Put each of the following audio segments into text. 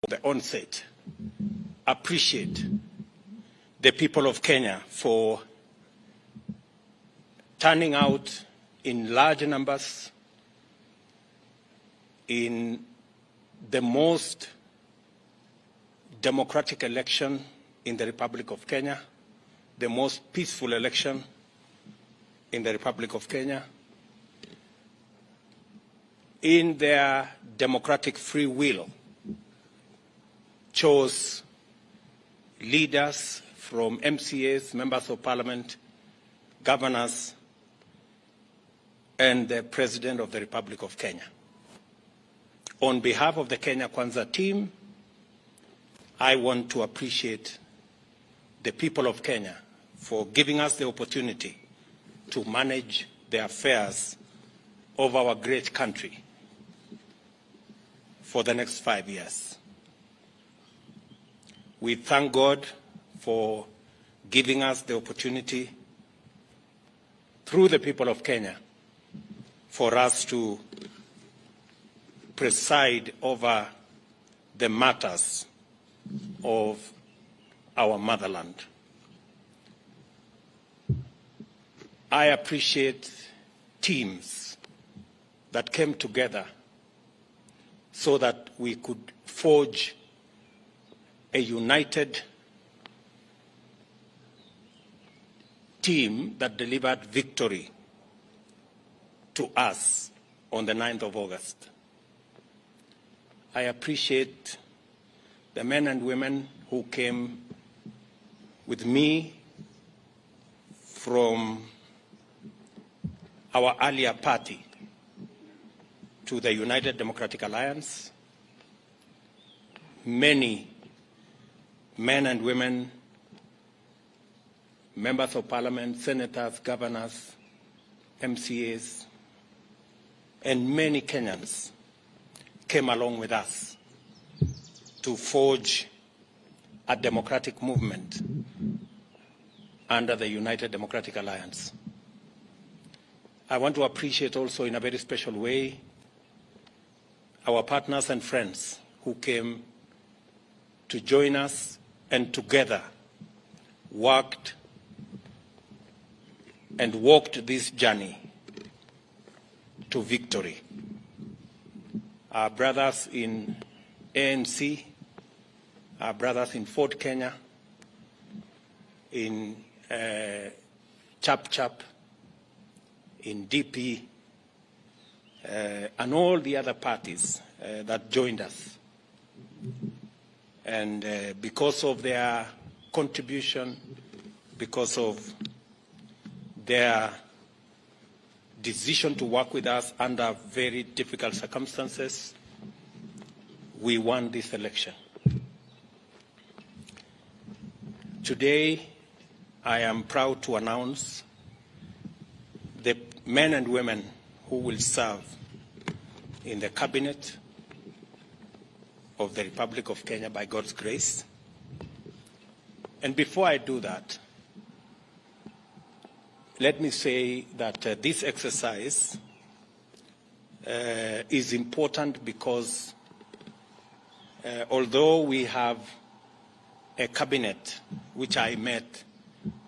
the onset, appreciate the people of Kenya for turning out in large numbers in the most democratic election in the Republic of Kenya, the most peaceful election in the Republic of Kenya. In their democratic free will, chose leaders from MCAs, members of parliament, governors, and the President of the Republic of Kenya. On behalf of the Kenya Kwanza team, I want to appreciate the people of Kenya for giving us the opportunity to manage the affairs of our great country for the next 5 years. We thank God for giving us the opportunity through the people of Kenya for us to preside over the matters of our motherland. I appreciate teams that came together so that we could forge a united team that delivered victory to us on the 9th of August. I appreciate the men and women who came with me from our earlier party to the United Democratic Alliance. Many men and women, members of parliament, senators, governors, MCAs, and many Kenyans came along with us to forge a democratic movement under the United Democratic Alliance. I want to appreciate also in a very special way our partners and friends who came to join us and together worked and walked this journey to victory. Our brothers in ANC, our brothers in Ford Kenya, in Chap Chap, in DP, and all the other parties that joined us. And because of their contribution, because of their decision to work with us under very difficult circumstances, we won this election. Today, I am proud to announce the men and women who will serve in the cabinet of the Republic of Kenya by God's grace. And before I do that, let me say that this exercise is important because although we have a cabinet, which I met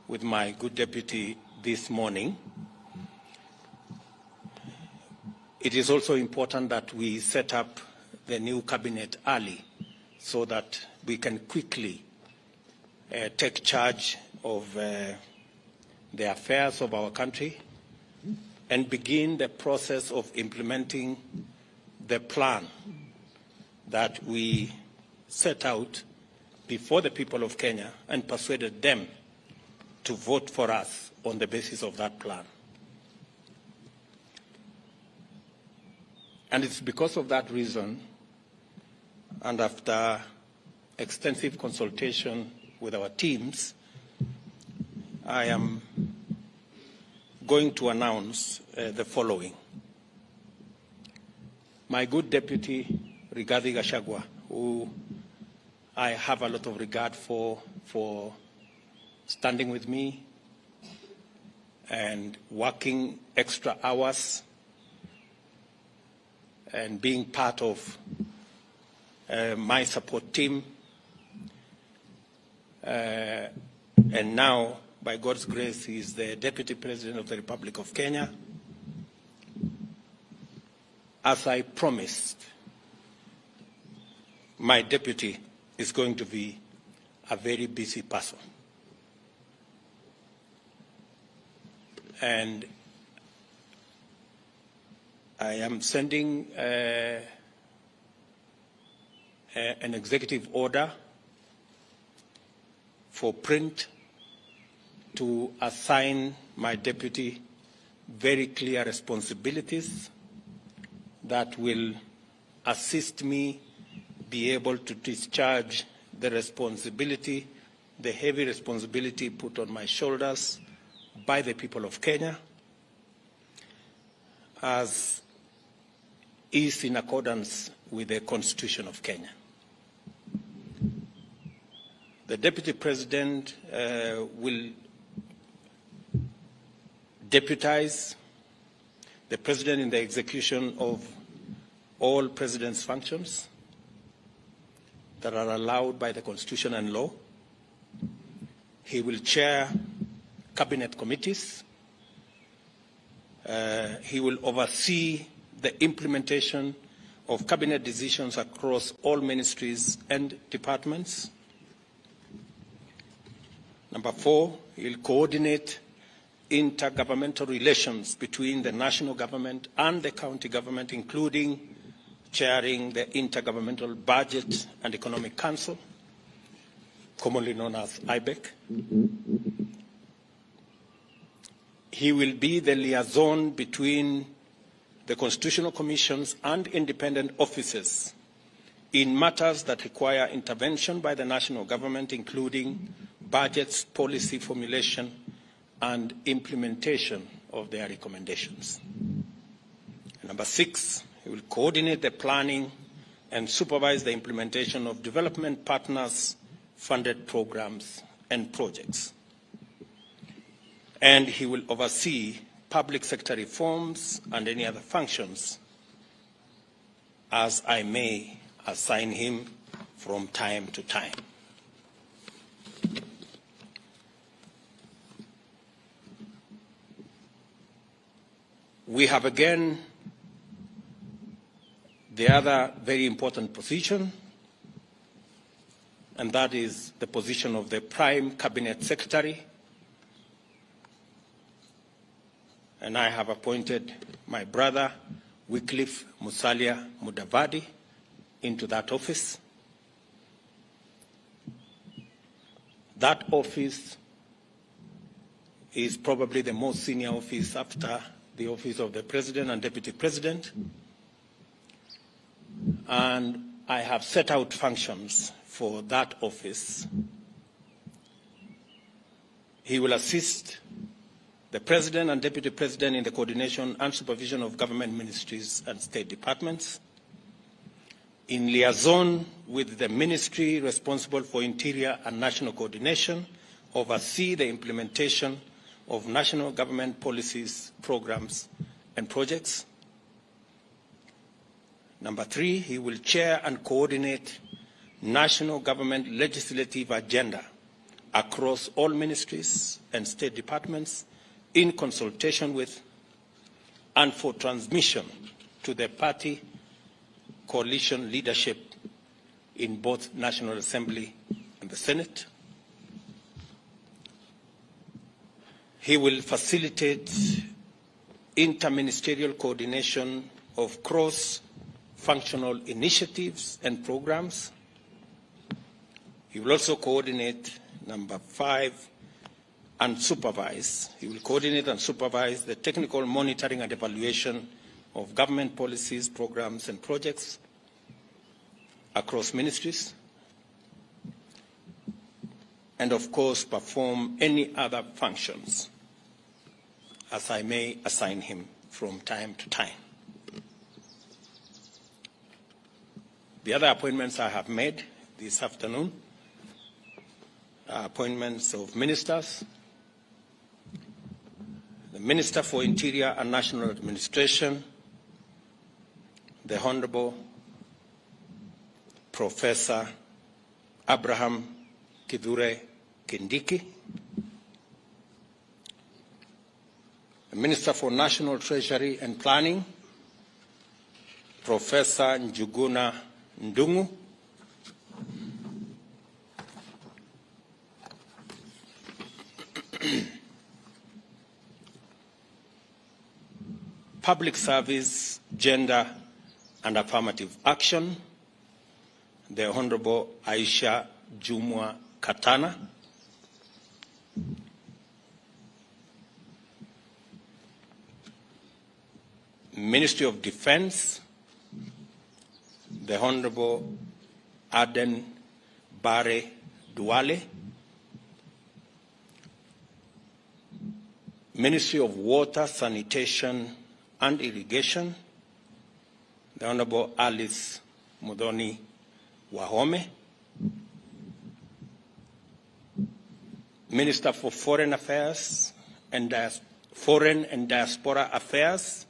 with my good deputy this morning, it is also important that we set up the new cabinet early so that we can quickly take charge of the affairs of our country and begin the process of implementing the plan that we set out before the people of Kenya and persuaded them to vote for us on the basis of that plan. And it's because of that reason, and after extensive consultation with our teams, I am going to announce the following. My good deputy, Rigathi Gachagua, who I have a lot of regard for standing with me and working extra hours and being part of my support team, and now, by God's grace, he is the Deputy President of the Republic of Kenya. As I promised, my deputy is going to be a very busy person. And I am sending an executive order for print to assign my deputy very clear responsibilities that will assist me be able to discharge the responsibility, the heavy responsibility put on my shoulders by the people of Kenya, as is in accordance with the Constitution of Kenya. The Deputy President will deputize the President in the execution of all President's functions that are allowed by the Constitution and law. He will chair cabinet committees. He will oversee the implementation of cabinet decisions across all ministries and departments. Number 4, he will coordinate intergovernmental relations between the national government and the county government, including chairing the Intergovernmental Budget and Economic Council, commonly known as IBEC. He will be the liaison between the constitutional commissions and independent offices in matters that require intervention by the national government, including budgets, policy formulation, and implementation of their recommendations. Number 6, he will coordinate the planning and supervise the implementation of development partners' funded programs and projects. And he will oversee public sector reforms and any other functions as I may assign him from time to time. We have again the other very important position, and that is the position of the Prime Cabinet Secretary. And I have appointed my brother, Wycliffe Musalia Mudavadi, into that office. That office is probably the most senior office after the office of the President and Deputy President. And I have set out functions for that office. He will assist the President and Deputy President in the coordination and supervision of government ministries and state departments, in liaison with the ministry responsible for interior and national coordination, oversee the implementation of national government policies, programs, and projects. Number 3, he will chair and coordinate national government legislative agenda across all ministries and state departments in consultation with and for transmission to the party coalition leadership in both National Assembly and the Senate. He will facilitate interministerial coordination of cross-functional initiatives and programs. He will also coordinate, number 5, and supervise. He will coordinate and supervise the technical monitoring and evaluation of government policies, programs, and projects across ministries, and of course perform any other functions as I may assign him from time to time. The other appointments I have made this afternoon are appointments of ministers. The Minister for Interior and National Administration, the Honorable Professor Abraham Kithure Kindiki, the Minister for National Treasury and Planning, Professor Njuguna Ndung'u, Public Service, Gender and Affirmative Action, the Honorable Aisha Jumwa Katana, Ministry of Defense, the Honorable Aden Bare Duale, Ministry of Water, Sanitation and Irrigation, the Honorable Alice Mudhoni Wahome, Minister for Foreign Affairs and Foreign and Diaspora Affairs,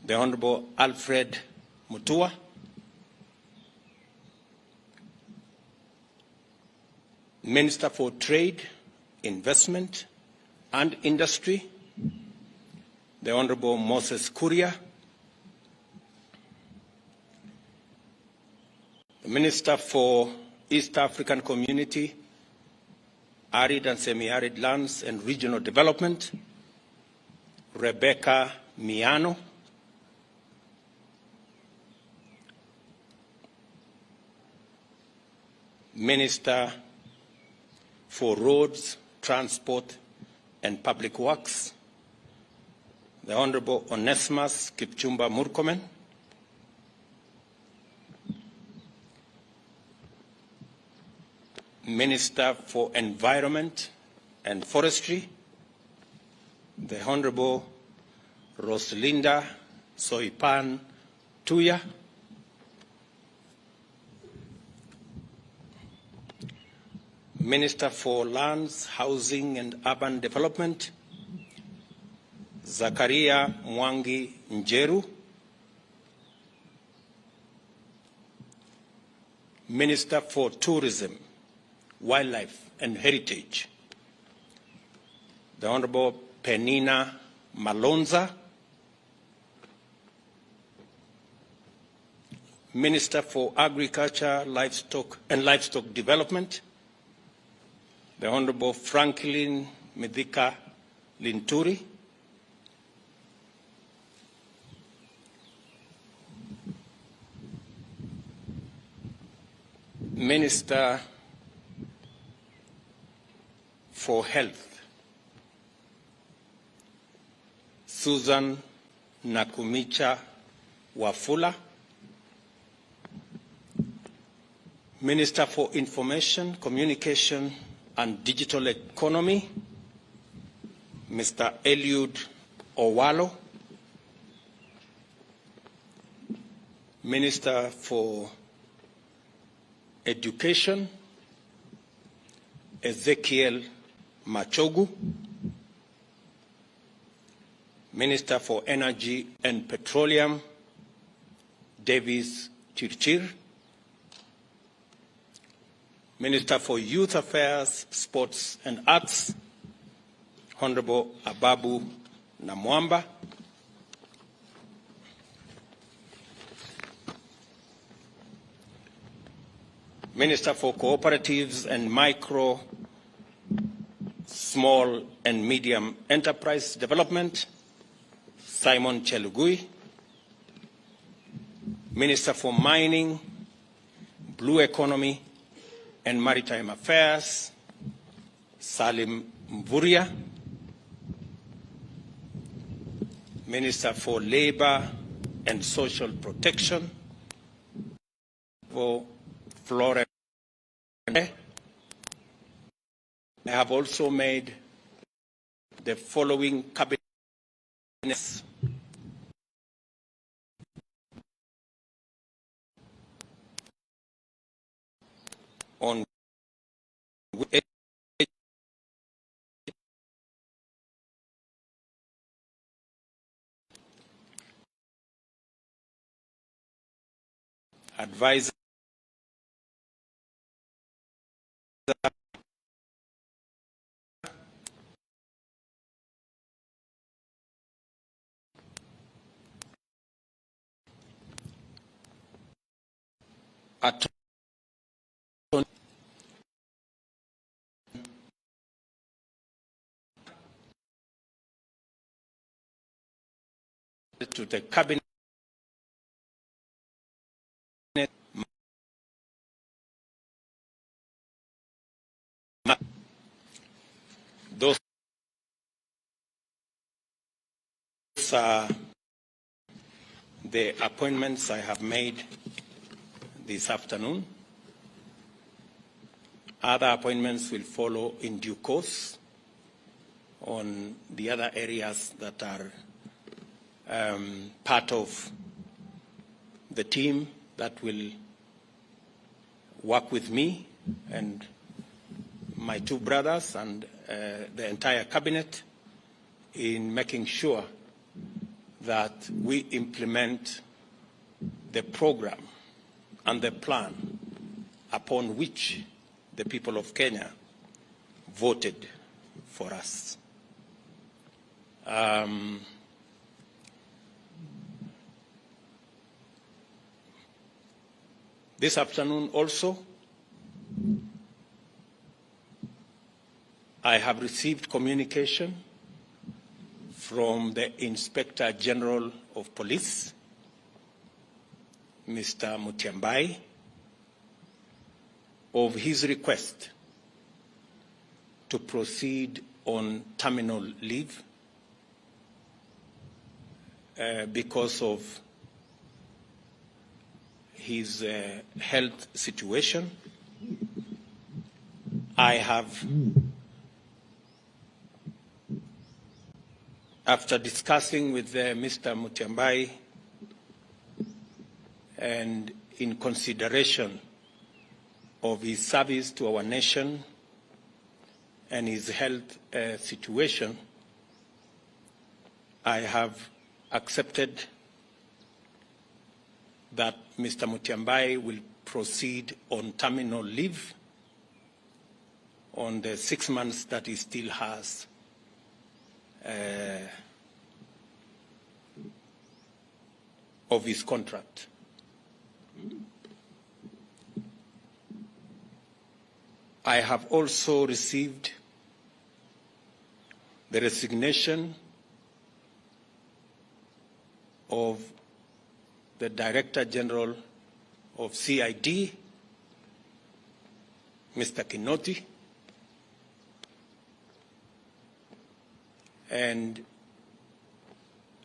the Honorable Alfred Mutua, Minister for Trade, Investment and Industry, the Honorable Moses Kuria, the Minister for East African Community, Arid and Semi-Arid Lands and Regional Development, Rebecca Miano, Minister for Roads, Transport and Public Works, the Honorable Onesimus Kipchumba Murkomen, Minister for Environment and Forestry, the Honorable Roslinda Soipan Tuya, Minister for Lands, Housing and Urban Development, Zakaria Mwangi Njeru, Minister for Tourism, Wildlife and Heritage, the Honorable Penina Malonza, Minister for Agriculture, Livestock and Livestock Development, the Honorable Franklin Medika Linturi, Minister for Health, Susan Nakumicha Wafula, Minister for Information, Communication and Digital Economy, Mr. Eliud Owalo, Minister for Education, Ezekiel Machogu, Minister for Energy and Petroleum, Davis Chirchir, Minister for Youth Affairs, Sports and Arts, Honorable Ababu Namwamba, Minister for Cooperatives and Micro, Small and Medium Enterprise Development, Simon Chelugui, Minister for Mining, Blue Economy and Maritime Affairs, Salim Mvuria, Minister for Labor and Social Protection, for Florence. I have also made the following cabinet on advisor to the cabinet those are the appointments I have made this afternoon. Other appointments will follow in due course on the other areas that are part of the team that will work with me and my two brothers and the entire cabinet in making sure that we implement the program and the plan upon which the people of Kenya voted for us. This afternoon also, I have received communication from the Inspector General of Police, Mr. Mutyambai, of his request to proceed on terminal leave because of his health situation. I have, after discussing with Mr. Mutyambai and in consideration of his service to our nation and his health situation, I have accepted that Mr. Mutyambai will proceed on terminal leave on the 6 months that he still has of his contract. I have also received the resignation of the Director General of CID, Mr. Kinoti, and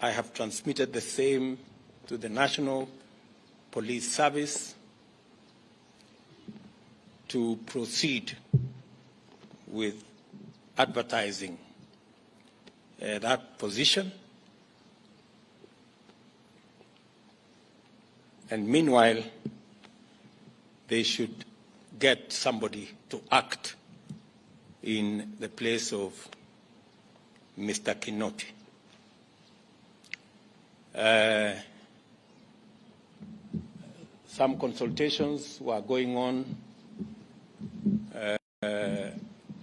I have transmitted the same to the National Police Service to proceed with advertising that position. And meanwhile, they should get somebody to act in the place of Mr. Kinoti. Some consultations were going on.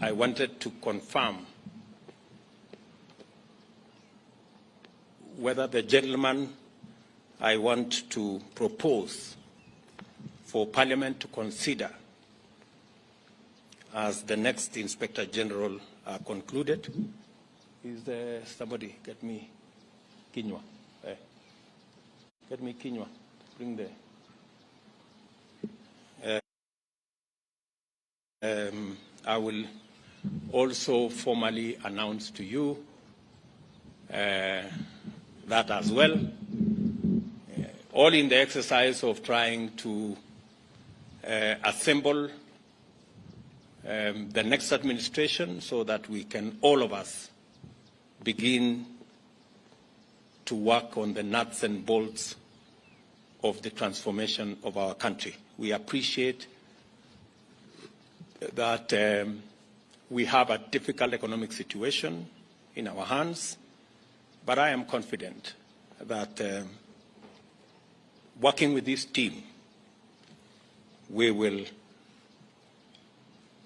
I wanted to confirm whether the gentleman I want to propose for Parliament to consider as the next Inspector General are concluded. Is there somebody? Get me Kinywa. Get me Kinywa. Bring the... I will also formally announce to you that as well, all in the exercise of trying to assemble the next administration so that we can, all of us, begin to work on the nuts and bolts of the transformation of our country. We appreciate that we have a difficult economic situation in our hands, but I am confident that working with this team, we will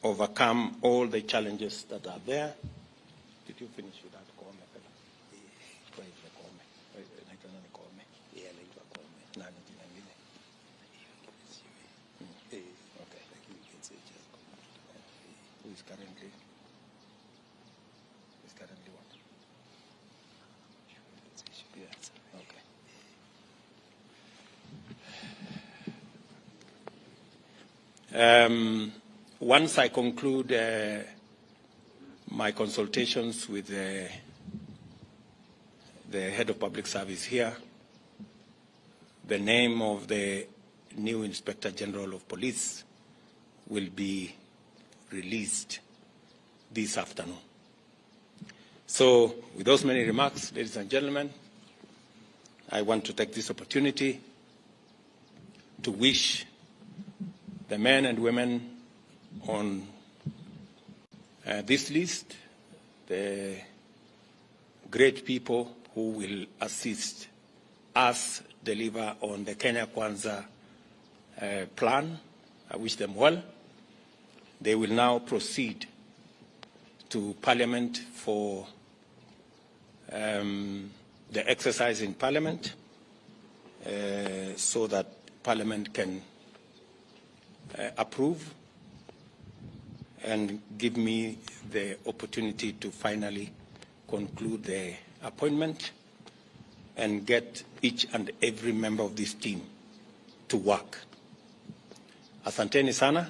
overcome all the challenges that are there. Did you finish with that? Who is currently what? Yes. Okay. Once I conclude my consultations with the head of public service here, the name of the new Inspector General of Police will be released this afternoon. So with those many remarks, ladies and gentlemen, I want to take this opportunity to wish the men and women on this list, the great people who will assist us deliver on the Kenya Kwanza plan. I wish them well. They will now proceed to Parliament for the exercise in Parliament so that Parliament can approve and give me the opportunity to finally conclude the appointment and get each and every member of this team to work. Asanteni sana.